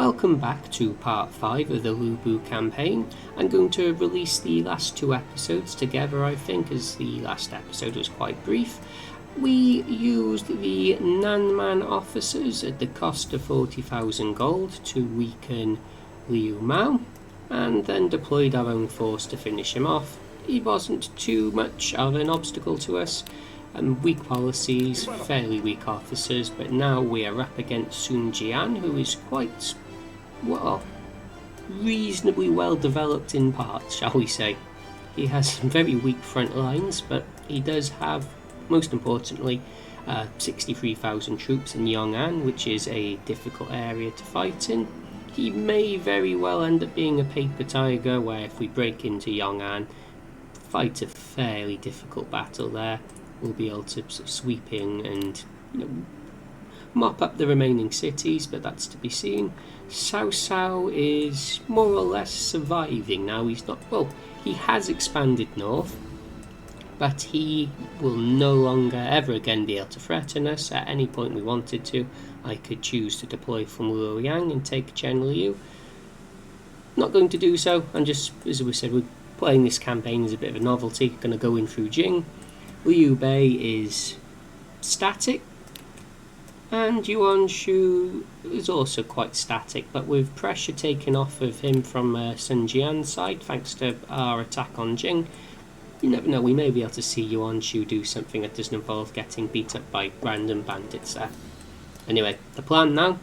Welcome back to part 5 of the Lu Bu campaign. I'm going to release the last 2 episodes together, I think, as the last episode was quite brief. We used the Nanman officers at the cost of 40,000 gold to weaken Liu Mao, and then deployed our own force to finish him off. He wasn't too much of an obstacle to us. Weak policies, fairly weak officers, but now we are up against Sun Jian, who is quite, well, reasonably well developed in parts, shall we say. He has some very weak front lines, but he does have, most importantly, 63,000 troops in Yong'an, which is a difficult area to fight in. He may very well end up being a paper tiger, where if we break into Yong'an, fight a fairly difficult battle there, we'll be able to sort of sweep in and mop up the remaining cities, but that's to be seen. Cao Cao is more or less surviving now. He's not, well, he has expanded north, but he will no longer ever again be able to threaten us. At any point we wanted to, I could choose to deploy from Luoyang and take Chen Liu. Not going to do so. I'm just, as we said, we're playing this campaign as a bit of a novelty. Going to go in through Jing. Liu Bei is static, and Yuan Shu is also quite static, but with pressure taken off of him from Sun Jian's side thanks to our attack on Jing, you never know, we may be able to see Yuan Shu do something that doesn't involve getting beat up by random bandits there. Anyway, the plan now,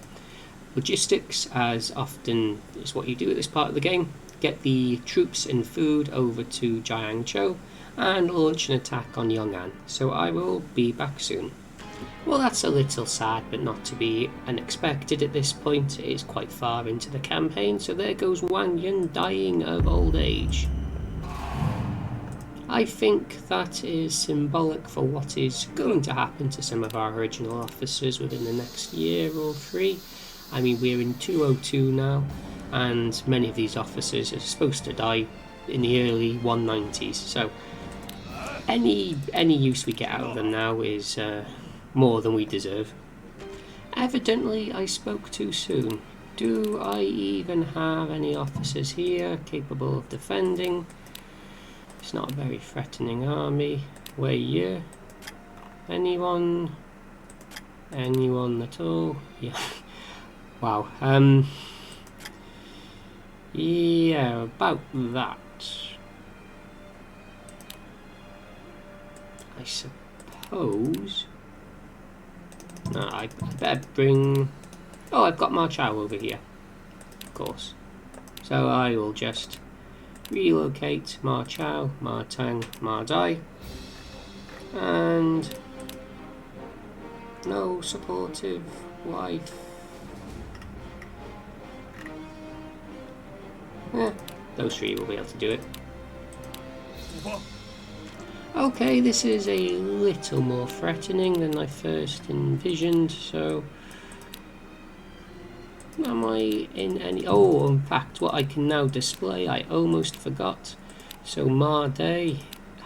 logistics, as often is what you do at this part of the game, get the troops and food over to Jiangzhou and launch an attack on Yong'an. So I will be back soon. Well, that's a little sad, but not to be unexpected at this point. It is quite far into the campaign, so there goes Wang Yun dying of old age. I think that is symbolic for what is going to happen to some of our original officers within the next year or 3. I mean, we're in 202 now, and many of these officers are supposed to die in the early 190s, so any use we get out of them now is more than we deserve. Evidently I spoke too soon. Do I even have any officers here capable of defending? It's not a very threatening army. Wei Yi? Anyone? Anyone at all? Yeah. Wow. Yeah, about that. I suppose. No, I better bring. Oh, I've got Ma Chao over here, of course. So I will just relocate Ma Chao, Ma Tang, Ma Dai, and no supportive wife. Those 3 will be able to do it. Okay, this is a little more threatening than I first envisioned, so am I in any... Oh, in fact, what I can now display, I almost forgot. So Ma Dai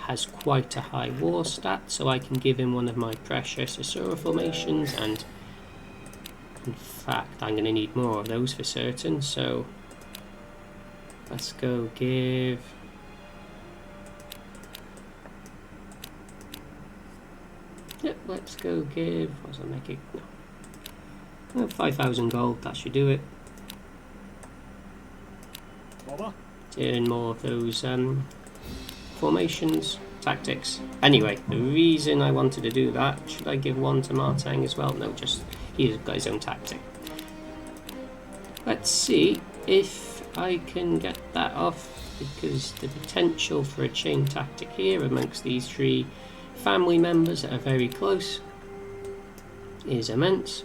has quite a high war stat, so I can give him one of my precious Asura formations, and in fact, I'm going to need more of those for certain, so let's go give... Yep, let's go give, what does that make it? No. 5,000 gold, that should do it. Turn more of those formations, tactics. Anyway, the reason I wanted to do that, should I give one to Martang as well? No, just he's got his own tactic. Let's see if I can get that off, because the potential for a chain tactic here amongst these 3 family members that are very close is immense.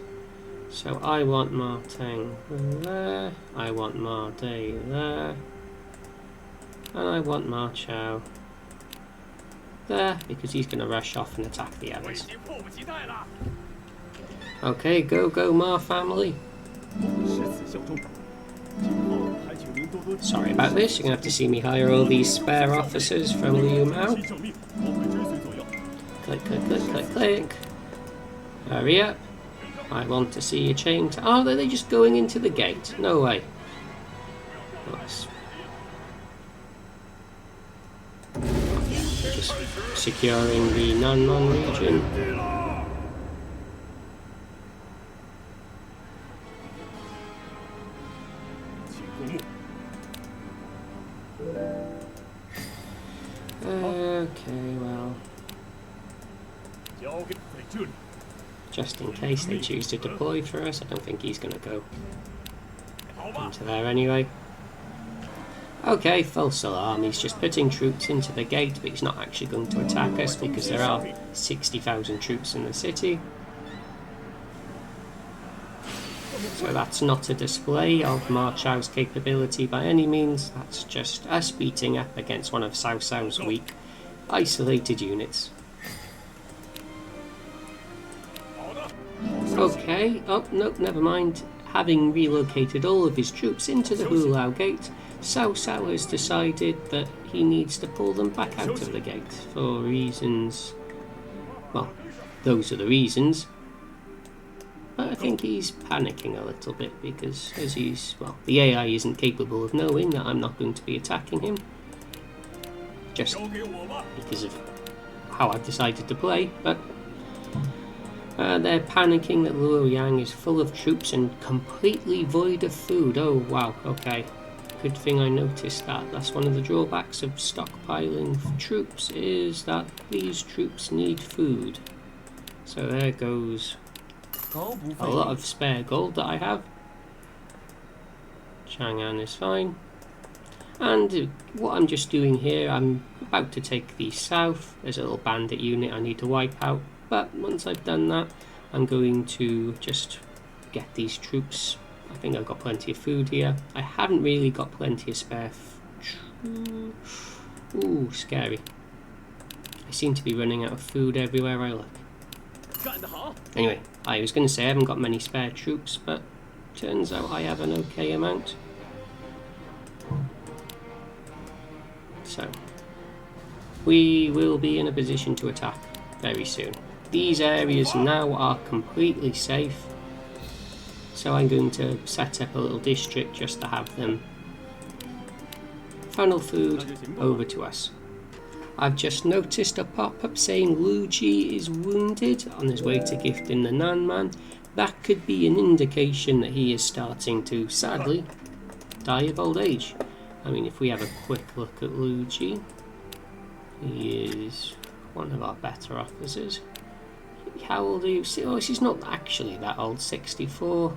So I want Ma Tang there, I want Ma Dai there, and I want Ma Chao there, because he's going to rush off and attack the others. Okay, go Ma family. Sorry about this, you're going to have to see me hire all these spare officers from Liu Mao. Click, click, click, click, click. Hurry up. I want to see a chain. Oh, are they just going into the gate? No way. Nice. Just securing the Nanman region. Okay, well, just in case they choose to deploy for us, I don't think he's going to go into there anyway. Okay, false alarm. He's just putting troops into the gate, but he's not actually going to attack us because there are 60,000 troops in the city. So that's not a display of Ma Chao's capability by any means. That's just us beating up against one of Cao Cao's weak, isolated units. Okay, oh no, never mind. Having relocated all of his troops into the Hulao gate, Cao Cao has decided that he needs to pull them back out of the gate for reasons... well, those are the reasons. But I think he's panicking a little bit because as he's... well, the AI isn't capable of knowing that I'm not going to be attacking him. Just because of how I've decided to play, but... they're panicking that Luoyang is full of troops and completely void of food. Oh wow, okay. Good thing I noticed that. That's one of the drawbacks of stockpiling troops, is that these troops need food. So there goes a lot of spare gold that I have. Chang'an is fine. And what I'm just doing here, I'm about to take the south. There's a little bandit unit I need to wipe out. But once I've done that, I'm going to just get these troops. I think I've got plenty of food here. I haven't really got plenty of spare ooh, scary. I seem to be running out of food everywhere I look. Anyway, I was going to say I haven't got many spare troops, but turns out I have an okay amount. So, we will be in a position to attack very soon. These areas now are completely safe, so I'm going to set up a little district just to have them funnel food over to us. I've just noticed a pop-up saying Lu Ji is wounded on his way to gifting the Nanman. That could be an indication that he is starting to, sadly, die of old age. I mean, if we have a quick look at Lu Ji, he is one of our better officers. How old are you? Oh, she's not actually that old, 64.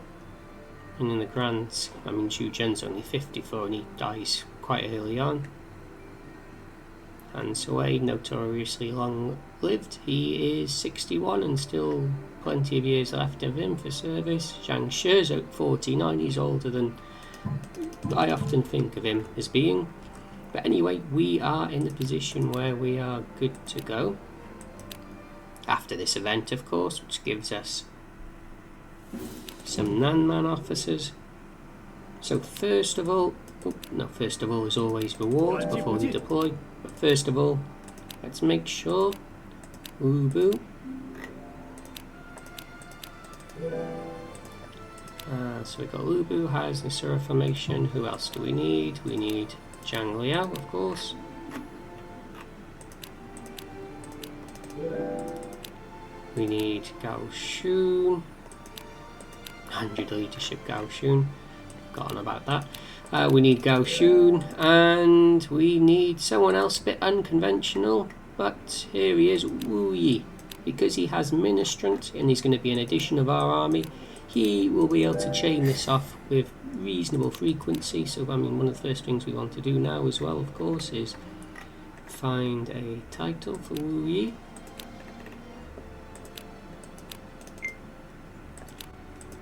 And in the grand, I mean, Zhu Zhen's only 54 and he dies quite early on. And Sui, notoriously long-lived, he is 61 and still plenty of years left of him for service. Zhang Shi's 49, he's older than I often think of him as being. But anyway, we are in the position where we are good to go. After this event, of course, which gives us some Nanman officers. So first of all, first of all is always rewards before we deploy. But first of all, let's make sure Ubu. So we've got Ubu has the Sura formation. Who else do we need? We need Zhang Liao, of course. We need Gao Shun. 100 leadership Gao Shun. Forgotten about that. We need Gao Shun, and we need someone else a bit unconventional, but here he is, Wu Yi. Because he has ministrant and he's going to be an addition of our army, he will be able to chain this off with reasonable frequency. So I mean, one of the first things we want to do now as well, of course, is find a title for Wu Yi.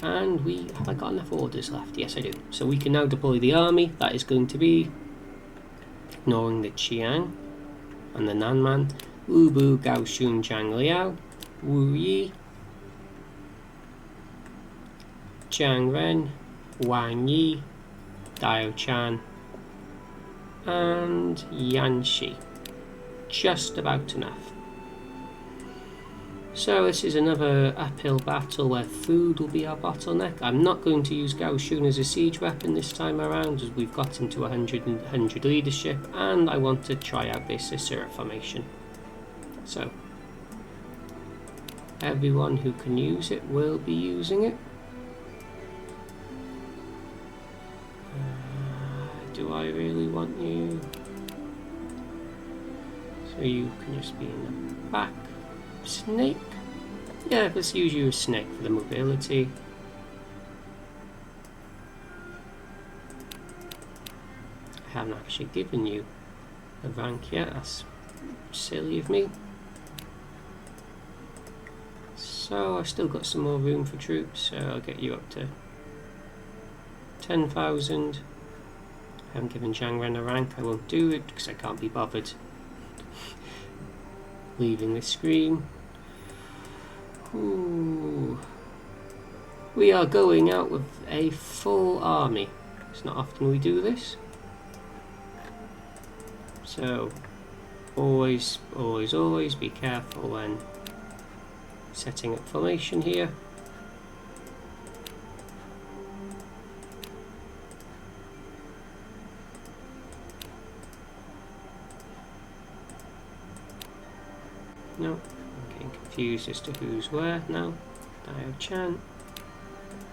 And have I got enough orders left? Yes, I do. So we can now deploy the army. That is going to be, ignoring the Qiang and the Nanman, Ubu, Gao Shun, Zhang Liao, Wu Yi, Jiang Ren, Wang Yi, Dao Chan, and Yan Shi. Just about enough. So this is another uphill battle where food will be our bottleneck. I'm not going to use Zhou Yu as a siege weapon this time around, as we've got into 100 leadership, and I want to try out this Asura formation. So everyone who can use it will be using it. Do I really want you? So you can just be in the back. Snake? Yeah, let's use you as snake for the mobility. I haven't actually given you a rank yet, that's silly of me. So I've still got some more room for troops, so I'll get you up to 10,000. I haven't given Zhang Ren a rank, I won't do it because I can't be bothered leaving the screen. Ooh. We are going out with a full army. It's not often we do this. So always be careful when setting up formation here. No, I'm getting confused as to who's where now. Dio Chan,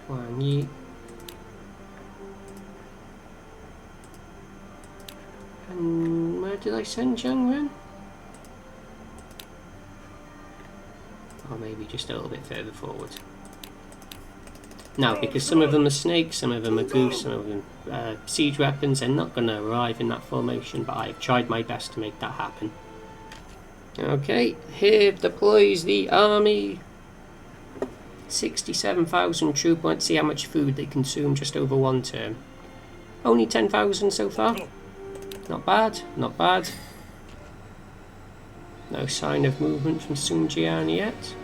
Wang Yi, and where did I send Zhang Ren? Or maybe just a little bit further forward. Now, because some of them are snakes, some of them are goose, some of them siege weapons, they're not going to arrive in that formation, but I've tried my best to make that happen. Okay, here deploys the army. 67,000 troop. Let's see how much food they consume just over one term. Only 10,000 so far. Not bad, not bad. No sign of movement from Sun Jian yet.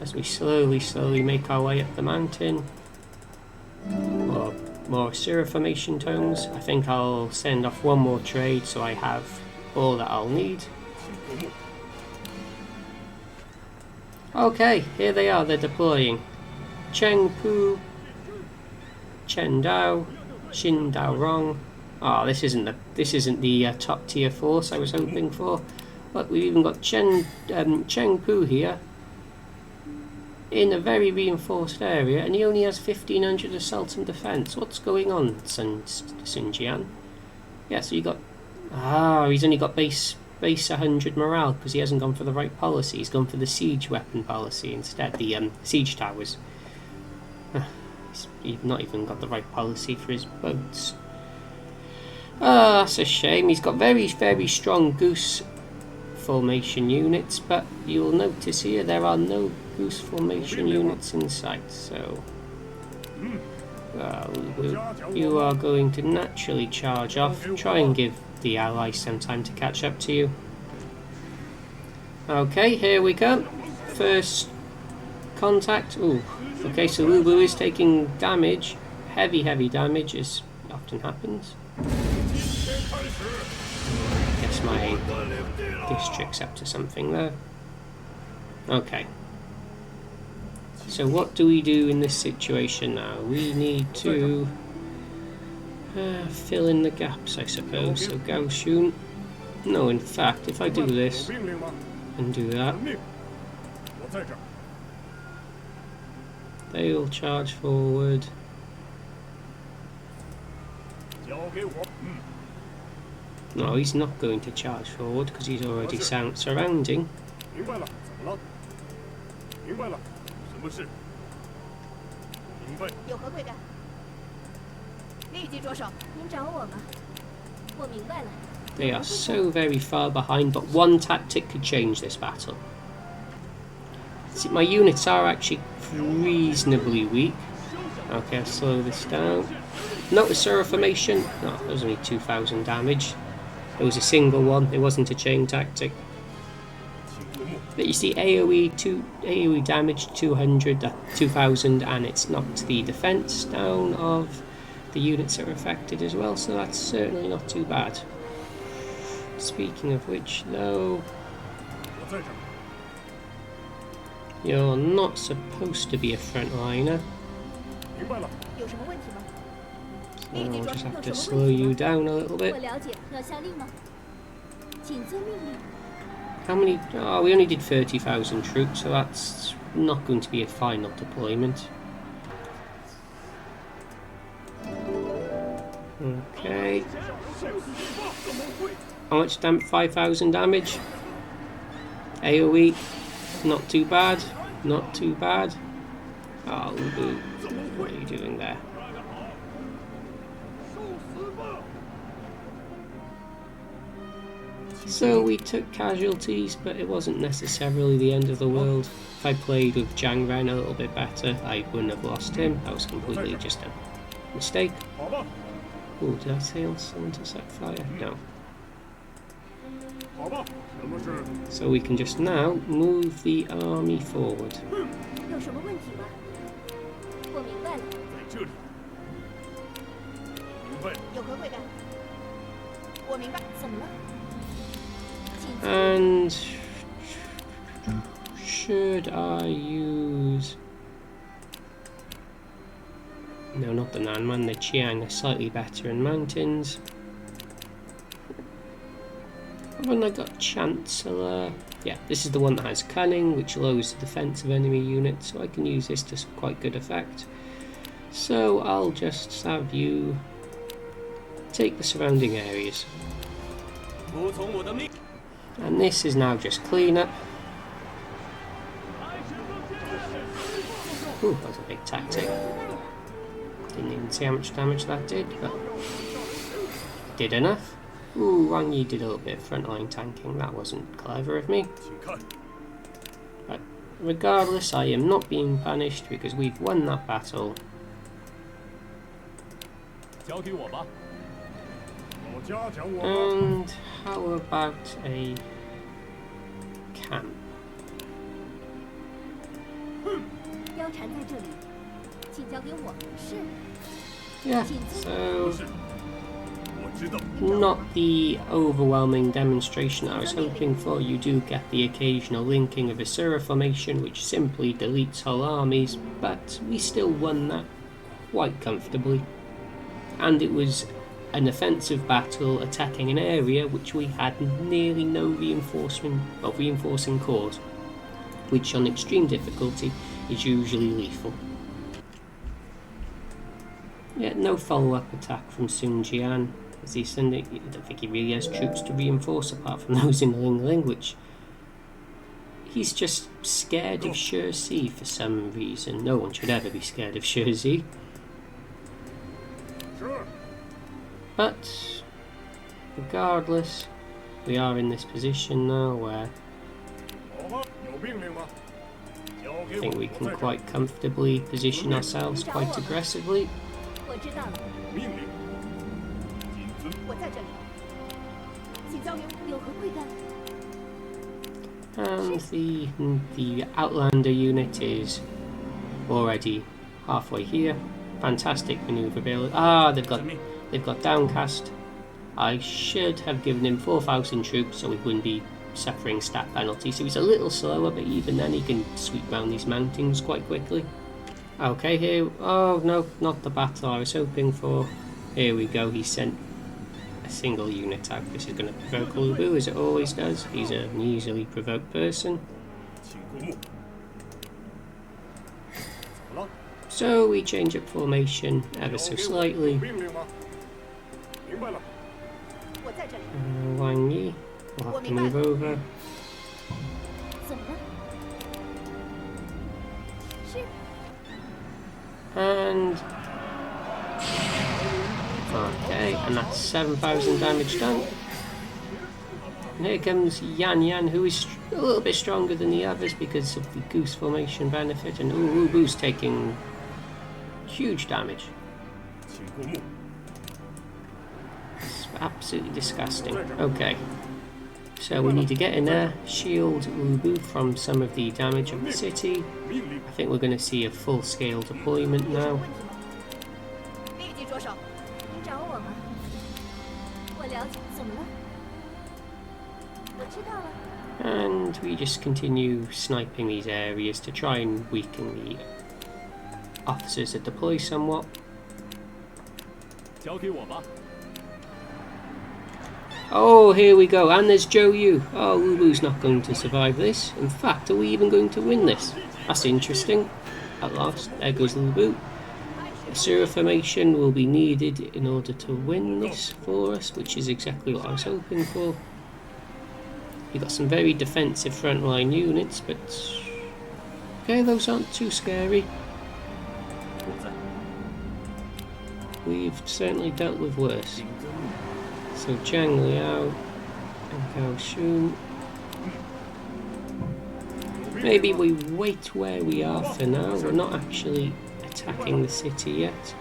As we slowly make our way up the mountain. More Asura formation tones. I think I'll send off one more trade so I have all that I'll need. Okay, here they are, they're deploying. Cheng Pu, Chen Dao, Xin Dao Rong. Ah, this isn't the top tier force I was hoping for. But we've even got Cheng Pu here in a very reinforced area, and he only has 1,500 assault and defense. What's going on, Sun Jian? Yeah, so you got he's only got base 100 morale because he hasn't gone for the right policy. He's gone for the siege weapon policy instead, the siege towers. He's not even got the right policy for his boats. Ah, that's a shame. He's got very strong goose formation units, but you'll notice here there are no goose formation units in sight, so you are going to naturally charge off, try and give the allies some time to catch up to you. Okay, here we go. First contact. Ooh, okay, so Lubu is taking damage, heavy damage, as often happens. I guess my district's up to something there. Okay. So what do we do in this situation now? We need to fill in the gaps, I suppose. So Gaoshun. No, in fact, if I do this and do that, they'll charge forward. No, he's not going to charge forward because he's already surrounding. They are so very far behind, but one tactic could change this battle. See, my units are actually reasonably weak. Okay, I'll slow this down. Not with Asura formation. No, it was only 2,000 damage. It was a single one, it wasn't a chain tactic. But you see, AoE damage 200, 2,000, and it's knocked the defense down of the units that are affected as well, so that's certainly not too bad. Speaking of which, though, You're not supposed to be a frontliner. 明白了。有什么问题吗？ So I'll just have to slow you down a little 我 bit. 了解，要下令吗？请遵命令。 How many? Oh, we only did 30,000 troops, so that's not going to be a final deployment. Okay. How much damage? 5,000 damage. AoE. Not too bad. Not too bad. Oh, Ubu. What are you doing there? So we took casualties, but it wasn't necessarily the end of the world. If I played with Zhang Ren a little bit better, I wouldn't have lost him. That was completely just a mistake. 好吧， Oh, did I say someone to set fire? No. 好吧，什么事？ So we can just now move the army forward. 有什么问题吗？我明白了。在这里。明白。有何贵干？我明白。怎么了？ And should I use... No, not the Nanman, the Qiang are slightly better in mountains. Haven't I got Chancellor? Yeah, this is the one that has Cunning, which lowers the defense of enemy units, so I can use this to quite good effect. So I'll just have you take the surrounding areas. 服从我的命。 And this is now just cleanup. Ooh, that was a big tactic. Didn't even see how much damage that did, but did enough. Ooh, Wang Yi did a little bit of frontline tanking. That wasn't clever of me. 请看， But regardless, I am not being punished because we've won that battle. 交给我吧。老嘉讲我吧。 And how about a camp? 貂蝉在这里，请交给我。是。 Yeah, so 是，我知道。 not the overwhelming demonstration I was hoping for. You do get the occasional linking of Asura formation, which simply deletes whole armies, but we still won that quite comfortably. And it was an offensive battle attacking an area which we had nearly no reinforcing corps, which on extreme difficulty is usually lethal. Yet no follow-up attack from Sun Jian. Is he sending? I don't think he really has troops to reinforce apart from those in Ling Ling, which he's just scared of Shirzi for some reason. No one should ever be scared of Shirzi. 是。 But regardless, we are in this position now where 好吧，有命令吗？交 I 给 think 我。 we 我 can 在这 quite comfortably position ourselves quite aggressively. 我知道了，命令。谨遵。我在这里，请交给我。有何贵干？ And the Outlander unit is already halfway here. Fantastic maneuverability. Ah, they've got Downcast. I should have given him 4,000 troops so he wouldn't be suffering stat penalty. So he's a little slower, but even then he can sweep around these mountains quite quickly. Okay, here. Oh no, not the battle I was hoping for. Here we go. He sent a single unit out. This is going to provoke Lubu, as it always does. He's an easily provoked person. 请过目。怎么了？ So we change up formation ever so 交给我。有 slightly. 命令吗？明白了。我在这里。 Wang Yi will have to move over. 怎么了？是。 And okay, and that's 7,000 damage done. And here comes Yan Yan, who is a little bit stronger than the others because of the goose formation benefit, and Uwubu's taking huge damage. 请过目。 It's absolutely disgusting. Okay, so we need to get in there, shield Uwubu from some of the damage of the city. 命令。 I think we're going to see a full-scale deployment 有什么 now. 问题吗？立即着手。你找我吗？我了解。怎么了？我知道了。And we just continue sniping these areas to try and weaken the officers that deploy somewhat. 交给我吧。 Oh, here we go, and there's Zhou Yu. Oh, Lubu's not going to survive this. In fact, are we even going to win this? That's interesting. At last, there goes Lubu. A Surah formation will be needed in order to win this for us, which is exactly what I was hoping for. We've got some very defensive frontline units, but okay, those aren't too scary. We've certainly dealt with worse. So Zhang Liao and Gao Shun. Maybe we wait where we are for now. We're not actually attacking the city yet.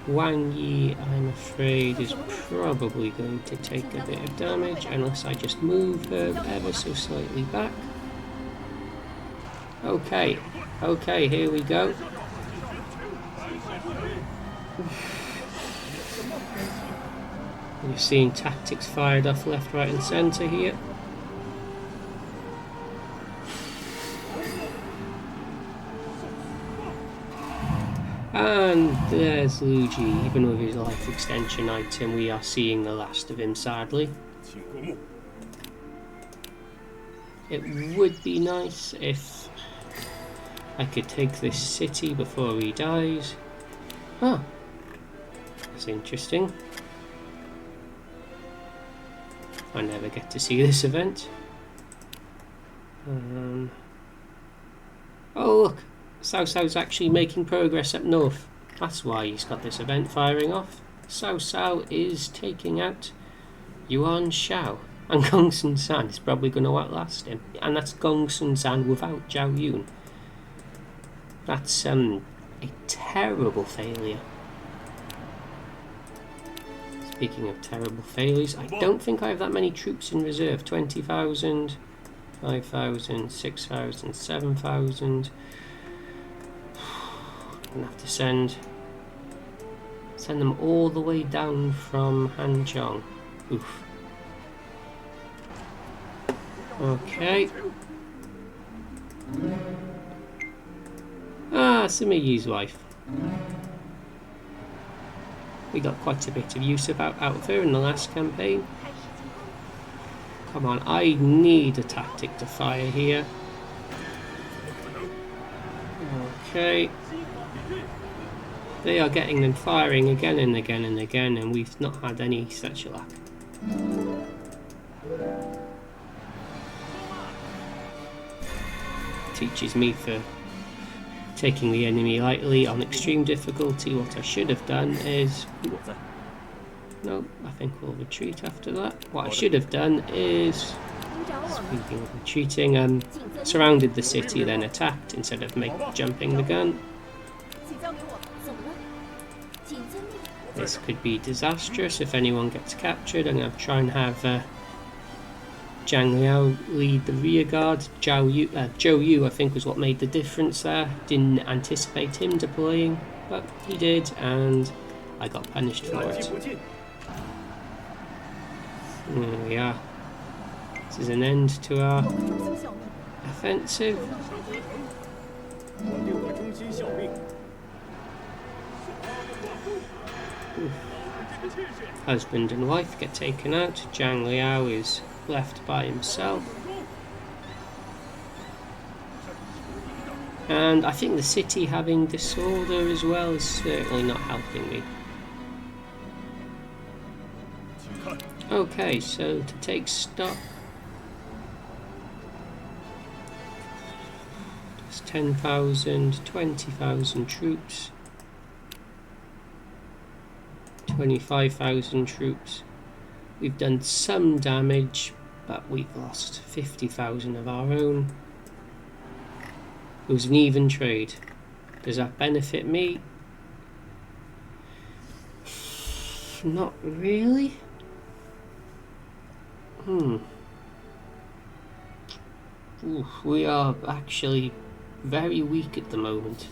Wang Yi, I'm afraid, is probably going to take a bit of damage unless I just move her ever so slightly back. Okay, okay, here we go. You're seeing tactics fired off left, right and centre here. And there's Luigi. Even with his life extension item, we are seeing the last of him, sadly. It would be nice if I could take this city before he dies. Huh. That's interesting. I never get to see this event. Oh look! Cao Cao's actually making progress up north. That's why he's got this event firing off. Cao Cao is taking out Yuan Shao. And Gong Sun San is probably going to outlast him. And that's Gong Sun San without Zhou Yu. That's a terrible failure. Speaking of terrible failures, I don't think I have that many troops in reserve. 20,000, 5,000, 6,000, 7,000. I'm going to have to send them all the way down from Hanzhong. Oof. Okay. Ah, Sima Yi's wife. We got quite a bit of use out of her in the last campaign. Come on, I need a tactic to fire here. Okay. They are getting them firing again and again and again, and we've not had any such luck. Teaches me for taking the enemy lightly on extreme difficulty. What I should have done is... No, I think we'll retreat after that. What I should have done is... Speaking of retreating, surrounded the city, then attacked instead of jumping the gun. This could be disastrous if anyone gets captured. I'm going to try and have Zhang Liao lead the rear guard. Zhou Yu, I think, was what made the difference there. Didn't anticipate him deploying, but he did, and I got punished for it. There we are. This is an end to our offensive. Husband and wife get taken out. Zhang Liao is left by himself. And I think the city having disorder as well is certainly not helping me. Okay, so to take stock, it's 10,000, 20,000 troops, 25,000 troops. We've done some damage, but we've lost 50,000 of our own. It was an even trade. Does that benefit me? Not really. We are actually very weak at the moment.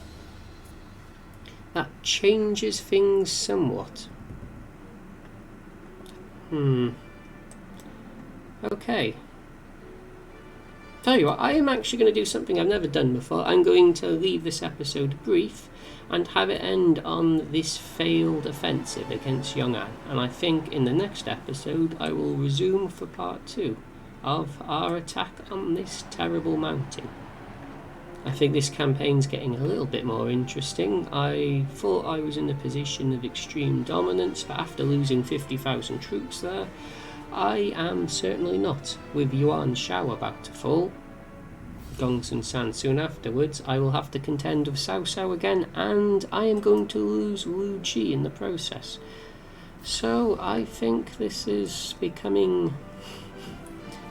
That changes things somewhat. Okay. Tell you what, I am actually going to do something I've never done before. I'm going to leave this episode brief and have it end on this failed offensive against Yong'an. And I think in the next episode I will resume for part 2 of our attack on this terrible mountain. I think this campaign's getting a little bit more interesting. I thought I was in a position of extreme dominance, but after losing 50,000 troops there, I am certainly not. With Yuan Shao about to fall, Gongsun San soon afterwards, I will have to contend with Cao Cao again, and I am going to lose Wu Ji in the process. So I think this is becoming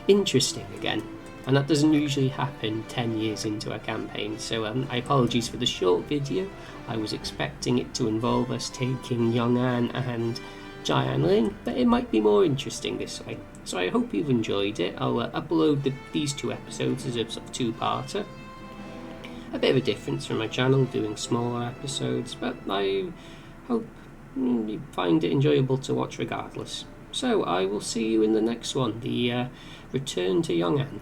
interesting again, and that doesn't usually happen 10 years into a campaign, so I apologize for the short video. I was expecting it to involve us taking Yong'an and Jianling, but it might be more interesting this way. So I hope you've enjoyed it. I'll upload these 2 episodes as a sort of 2-parter. A bit of a difference from my channel, doing smaller episodes, but I hope you find it enjoyable to watch regardless. So I will see you in the next one, the return to Yong'an.